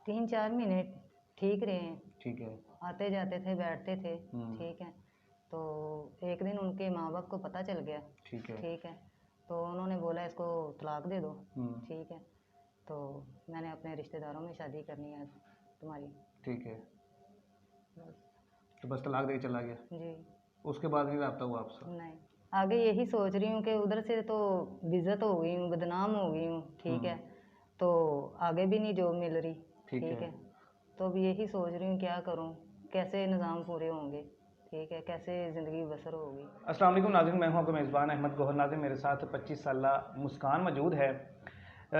3-4 महीने ठीक रहे हैं। ठीक है। आते जाते थे, बैठते थे। हम्म। ठीक है। तो एक दिन उनके माँ बाप को पता चल गया। ठीक है। ठीक है। तो उन्होंने बोला इसको तलाक दे दो। हम्म। ठीक है। तो मैंने अपने रिश्तेदारों में शादी करनी है तुम्हारी। ठीक है। बस। तो बस तलाक दे के चला गया। जी। उसके बाद नहीं रब्ता हुआ आपसे? नहीं, आगे यही सोच रही हूँ कि उधर से तो बेइज्जत हो गई हूँ, बदनाम हो गई हूँ। ठीक है। तो आगे भी नहीं जॉब मिल रही। ठीक ठीक है। है। तो अब यही सोच रही हूँ क्या करूँ, कैसे निज़ाम पूरे होंगे। ठीक है, कैसे ज़िंदगी बसर होगी। अस्सलाम वालेकुम नाज़रीन, मैं हूं आपका मेज़बान अहमद गौहर। नाज़रीन, मेरे साथ 25 साला मुस्कान मौजूद है।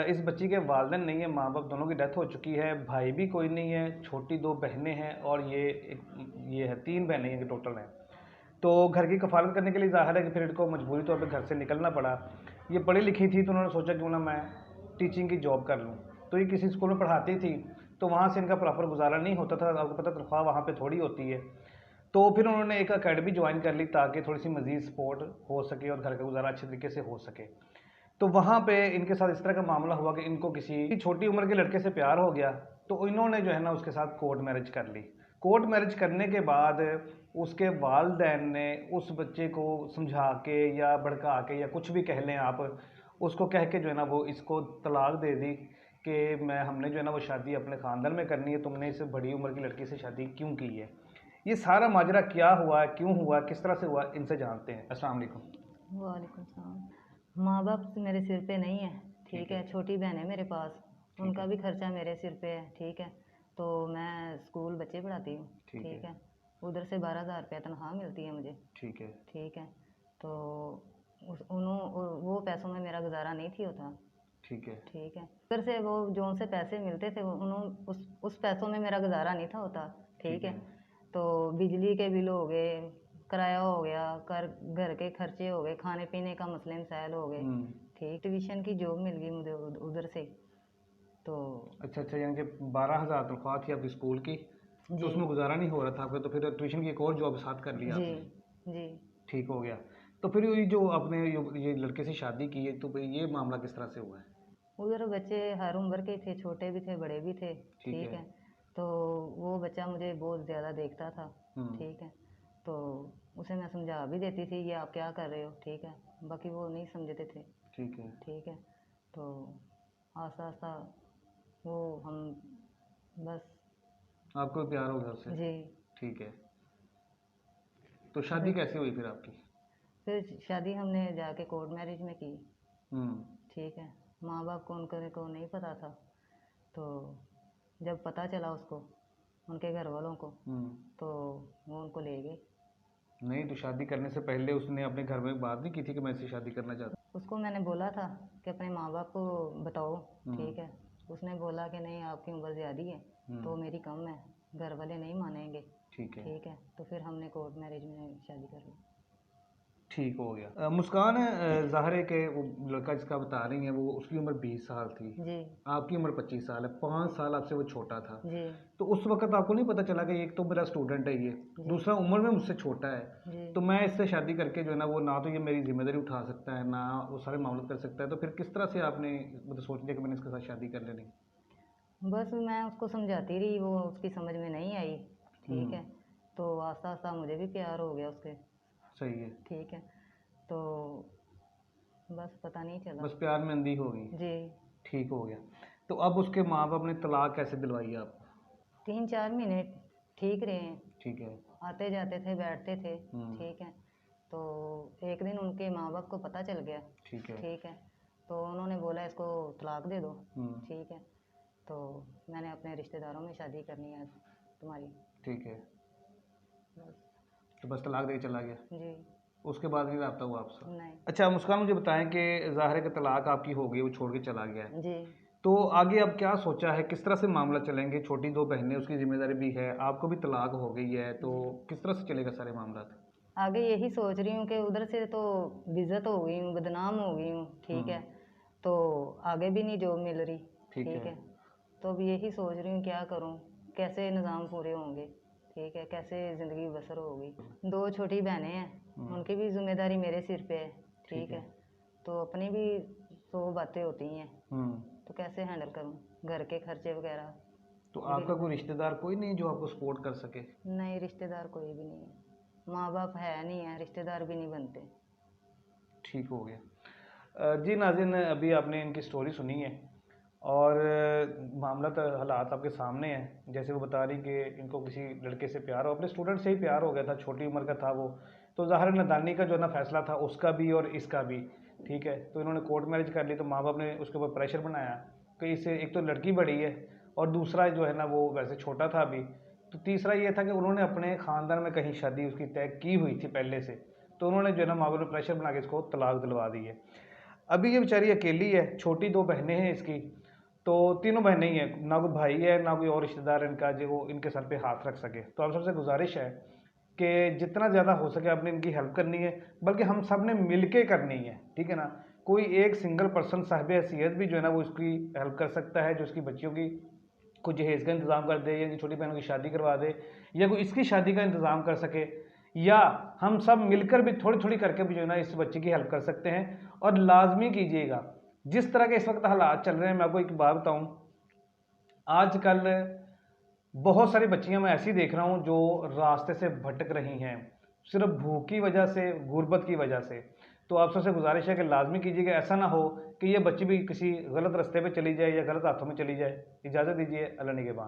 इस बच्ची के वालिदैन नहीं है, माँ बाप दोनों की डेथ हो चुकी है, भाई भी कोई नहीं है, छोटी 2 बहनें हैं और ये है 3 बहनें हैं टोटल हैं। तो घर की कफ़ालत करने के लिए ज़ाहिर है कि फिर इनको मजबूरी तौर पर घर से निकलना पड़ा। ये पढ़ी लिखी थी तो उन्होंने सोचा क्यों ना मैं टीचिंग की जॉब कर लूँ। तो ये किसी स्कूल में पढ़ाती थी, तो वहाँ से इनका प्रॉपर गुजारा नहीं होता था। आपको पता तनख्वाह वहाँ पे थोड़ी होती है। तो फिर उन्होंने एक अकेडमी ज्वाइन कर ली ताकि थोड़ी सी मज़ीद सपोर्ट हो सके और घर का गुजारा अच्छे तरीके से हो सके। तो वहाँ पे इनके साथ इस तरह का मामला हुआ कि इनको किसी छोटी उम्र के लड़के से प्यार हो गया। तो इन्होंने जो है ना उसके साथ कोर्ट मैरिज कर ली। कोर्ट मैरिज करने के बाद उसके वालिदैन ने उस बच्चे को समझा के या भड़का के या कुछ भी कह लें आप, उसको कह के जो है ना वो इसको तलाक दे दी कि हमने जो है ना वो शादी अपने ख़ानदान में करनी है, तुमने इस बड़ी उम्र की लड़की से शादी क्यों की है। ये सारा माजरा क्या हुआ, क्यों हुआ, किस तरह से हुआ, इनसे जानते हैं। अस्सलाम वालेकुम। वालेकुम सलाम। माँ बाप मेरे सिर पे नहीं है। ठीक है। छोटी बहन है मेरे पास, उनका भी खर्चा मेरे सिर पे है। ठीक है। तो मैं स्कूल बच्चे पढ़ाती हूँ। ठीक है। उधर से 12,000 रुपया तनख्वाह मिलती है मुझे। ठीक है। ठीक है। तो वो पैसों में मेरा गुजारा नहीं थी होता। ठीक है। ठीक है। उधर से वो जो उनसे पैसे मिलते थे उस पैसों में मेरा गुजारा नहीं था होता। ठीक है। तो बिजली के बिल हो गए, किराया हो गया, घर के खर्चे हो गए, खाने पीने का मसले मसाइल हो गए। ठीक। ट्यूशन की जॉब मिल गई मुझे उधर से। तो अच्छा अच्छा, यानी कि 12,000 तनख्वाह थी आपकी स्कूल की, तो उसमें गुजारा नहीं हो रहा था आपका, तो फिर ट्यूशन की एक और जॉब साथ कर लिया जी आपने। जी। ठीक हो गया। तो फिर ये जो आपने ये लड़के से शादी की है, तो भाई ये मामला किस तरह से हुआ है? उधर बच्चे हर उम्र के थे, छोटे भी थे, बड़े भी थे। ठीक है। तो वो बच्चा मुझे बहुत ज़्यादा देखता था। ठीक है। तो उसे मैं समझा भी देती थी ये आप क्या कर रहे हो। ठीक है। बाकी वो नहीं समझते थे। ठीक है। ठीक है। तो आस्ता आस्ता वो हम बस। आपको भी प्यार हो गया उससे? जी। ठीक है। तो तो शादी कैसे हुई फिर आपकी? फिर शादी हमने जाके कोर्ट मैरिज में की। हम्म। ठीक है। माँ बाप को उनके को नहीं पता था। तो जब पता चला उसको, उनके घर वालों को, तो वो उनको ले गए। नहीं, तो शादी करने से पहले उसने अपने घर में बात नहीं की थी कि मैं इससे शादी करना चाहता उसको मैंने बोला था कि अपने माँ बाप को बताओ। ठीक है। उसने बोला कि नहीं आपकी उम्र ज़्यादा है, तो मेरी कम है, घर वाले नहीं मानेंगे। ठीक है। ठीक है। तो फिर हमने कोर्ट मैरिज में शादी कर ली। ठीक हो गया। मुस्कान, ज़ाहिर है कि वो लड़का जिसका बता रही हैं वो उसकी उम्र 20 साल थी, जी आपकी उम्र 25 साल है, 5 साल आपसे वो छोटा था। जी तो उस वक्त आपको नहीं पता चला कि एक तो मेरा स्टूडेंट है ये, जी दूसरा उम्र में मुझसे छोटा है, जी। तो मैं इससे शादी करके जो है ना वो ना तो ये मेरी जिम्मेदारी उठा सकता है, ना वो सारे मामले कर सकता है, तो फिर किस तरह से आपने मतलब सोच लिया कि मैंने इसके साथ शादी कर लेनी? बस मैं उसको समझाती रही, वो उसकी समझ में नहीं आई। ठीक है। तो आस्ता आस्ता मुझे भी प्यार हो गया उसके। सही है। ठीक है। तो बस पता नहीं चला। बस प्यार में अंधी हो गई। जी। ठीक हो गया। तो अब उसके माँ बाप ने तलाक कैसे दिलवाई आपको? 3-4 महीने ठीक रहे हैं। ठीक है। आते जाते थे, बैठते थे। ठीक है। तो एक दिन उनके माँ बाप को पता चल गया। ठीक है। ठीक है। तो उन्होंने बोला इसको तलाक दे दो। ठीक है। तो मैंने अपने रिश्तेदारों में शादी करनी है तुम्हारी। ठीक है। बस। तो बस तलाक दे के चला गया। जी। उसके बाद नहीं रब्ता हुआ आपसे? नहीं। अच्छा मुस्कान, मुझे बताएं कि ज़ाहिर है कि तलाक आपकी हो गई, वो छोड़ के चला गया है, जी। तो आगे अब क्या सोचा है, किस तरह से मामला चलेंगे? छोटी 2 बहनें, उसकी जिम्मेदारी भी है, आपको भी तलाक हो गई है, तो किस तरह से चलेगा सारे मामला? आगे यही सोच रही हूँ कि उधर से तो बेइज्जत हो गई हूँ, बदनाम हो गई हूँ। ठीक है। तो आगे भी नहीं जॉब मिल रही। ठीक है। तो अब यही सोच रही हूँ क्या करूँ, कैसे निज़ाम पूरे होंगे। ठीक है। कैसे ज़िंदगी बसर होगी। 2 छोटी बहनें हैं, उनकी भी जिम्मेदारी मेरे सिर पे है। ठीक है। तो अपनी भी 100 बातें होती हैं, तो कैसे हैंडल करूँ घर के खर्चे वगैरह। तो आपका कोई रिश्तेदार कोई नहीं जो आपको सपोर्ट कर सके? नहीं, रिश्तेदार कोई भी नहीं है, माँ बाप है नहीं है, रिश्तेदार भी नहीं बनते। ठीक हो गया। जी नाज़रीन, अभी आपने इनकी स्टोरी सुनी है और मामला तो हालात आपके सामने हैं। जैसे वो बता रही कि इनको किसी लड़के से प्यार हो, अपने स्टूडेंट से ही प्यार हो गया था, छोटी उम्र का था वो। तो ज़ाहिर है नादानी का जो है ना फैसला था उसका भी और इसका भी, ठीक है। तो इन्होंने कोर्ट मैरिज कर ली, तो माँ बाप ने उसके ऊपर प्रेशर बनाया कि इसे, एक तो लड़की बड़ी है और दूसरा जो है ना वो वैसे छोटा था अभी, तो तीसरा ये था कि उन्होंने अपने ख़ानदान में कहीं शादी उसकी तय की हुई थी पहले से, तो उन्होंने जो है ना माँ बाप ने प्रेशर बना के इसको तलाक दिलवा दी है। अभी ये बेचारी अकेली है, छोटी 2 बहनें हैं इसकी, तो तीनों बहनें ही हैं, ना कोई भाई है ना कोई और रिश्तेदार इनका जो वो इनके सर पे हाथ रख सके। तो आप सबसे गुजारिश है कि जितना ज़्यादा हो सके आपने इनकी हेल्प करनी है, बल्कि हम सब ने मिल के करनी है, ठीक है ना। कोई एक सिंगल पर्सन साहिब हैसियत भी जो है ना वो इसकी हेल्प कर सकता है, जो इसकी बच्चियों की कुछ जहेज़ का इंतज़ाम कर दे, या इनकी छोटी बहनों की शादी करवा दे, या कोई इसकी शादी का इंतज़ाम कर सके, या हम सब मिलकर भी थोड़ी थोड़ी करके भी जो है ना इस बच्चे की हेल्प कर सकते हैं। और लाजमी कीजिएगा, जिस तरह के इस वक्त हालात चल रहे हैं, मैं आपको एक बात बताऊं, आजकल बहुत सारी बच्चियां मैं ऐसी देख रहा हूं जो रास्ते से भटक रही हैं, सिर्फ भूख की वजह से, गुर्बत की वजह से। तो आप सबसे गुजारिश है कि लाजमी कीजिएगा, ऐसा ना हो कि ये बच्ची भी किसी गलत रास्ते पे चली जाए या गलत हाथों में चली जाए। इजाज़त दीजिए, अल्लाह निगहबान।